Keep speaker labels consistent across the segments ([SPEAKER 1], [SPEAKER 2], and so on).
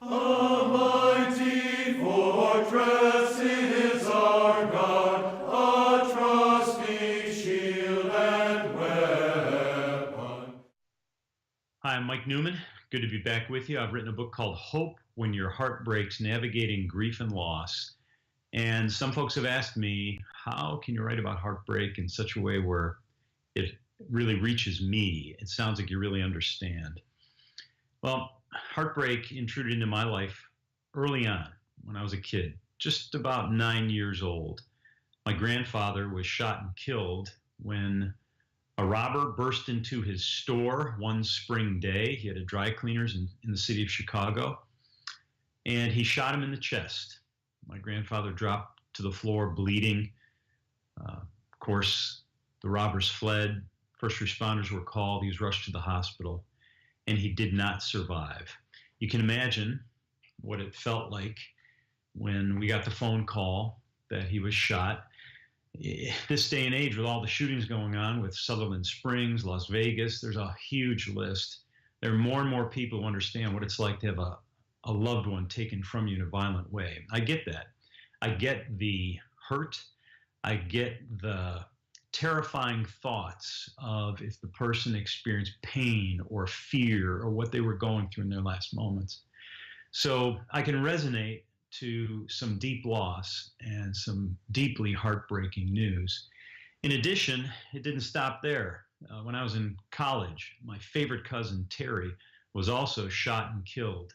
[SPEAKER 1] A mighty fortress is our God, a trusty shield and weapon.
[SPEAKER 2] Hi, I'm Mike Newman. Good to be back with you. I've written a book called Hope When Your Heart Breaks, Navigating Grief and Loss. And some folks have asked me, how can you write about heartbreak in such a way where it really reaches me? It sounds like you really understand. Well, heartbreak intruded into my life early on when I was a kid, just about 9 years old. My grandfather was shot and killed when a robber burst into his store one spring day. He had a dry cleaners in the city of Chicago, and he shot him in the chest. My grandfather dropped to the floor bleeding. Of course, the robbers fled. First responders were called. He was rushed to the hospital, and he did not survive. You can imagine what it felt like when we got the phone call that he was shot. This day and age, with all the shootings going on with Sutherland Springs, Las Vegas, there's a huge list. There are more and more people who understand what it's like to have a loved one taken from you in a violent way. I get that. I get the hurt. I get the terrifying thoughts of if the person experienced pain or fear or what they were going through in their last moments. So I can resonate to some deep loss and some deeply heartbreaking news. In addition, it didn't stop there. When I was in college, my favorite cousin, Terry, was also shot and killed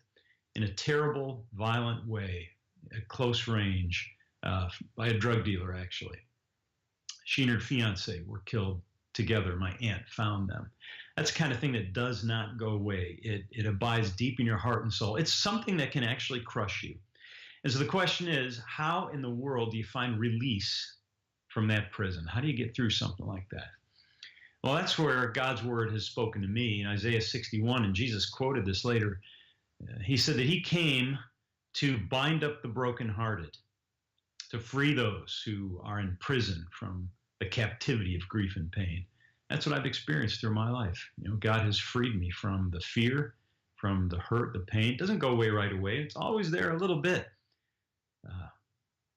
[SPEAKER 2] in a terrible, violent way at close range by a drug dealer, actually. She and her fiance were killed together. My aunt found them. That's the kind of thing that does not go away. It abides deep in your heart and soul. It's something that can actually crush you. And so the question is, how in the world do you find release from that prison? How do you get through something like that? Well, that's where God's word has spoken to me in Isaiah 61, and Jesus quoted this later. He said that he came to bind up the brokenhearted, to free those who are in prison from the captivity of grief and pain. That's what I've experienced through my life. God has freed me from the fear, from the hurt, the pain. It doesn't go away right away. It's always there a little bit.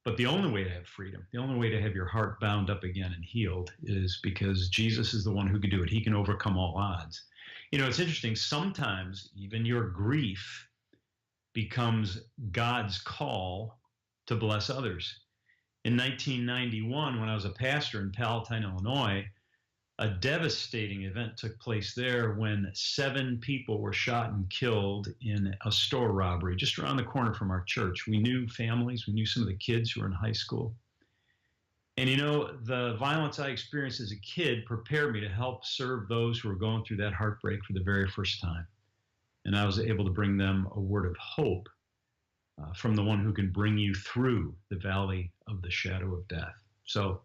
[SPEAKER 2] But the only way to have freedom, the only way to have your heart bound up again and healed is because Jesus is the one who can do it. He can overcome all odds. It's interesting. Sometimes even your grief becomes God's call to bless others. In 1991, when I was a pastor in Palatine, Illinois, a devastating event took place there when 7 people were shot and killed in a store robbery just around the corner from our church. We knew families, we knew some of the kids who were in high school. And the violence I experienced as a kid prepared me to help serve those who were going through that heartbreak for the very first time. And I was able to bring them a word of hope from the one who can bring you through the valley of the shadow of death. So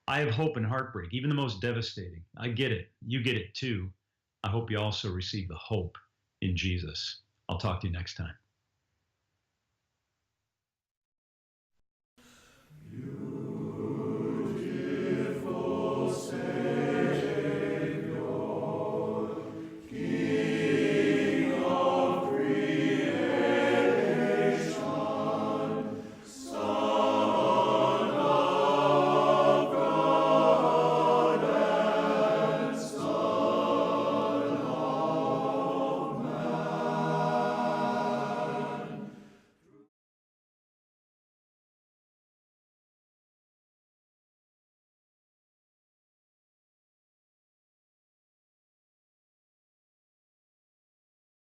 [SPEAKER 2] I have hope in heartbreak, even the most devastating. I get it. You get it too. I hope you also receive the hope in Jesus. I'll talk to you next time.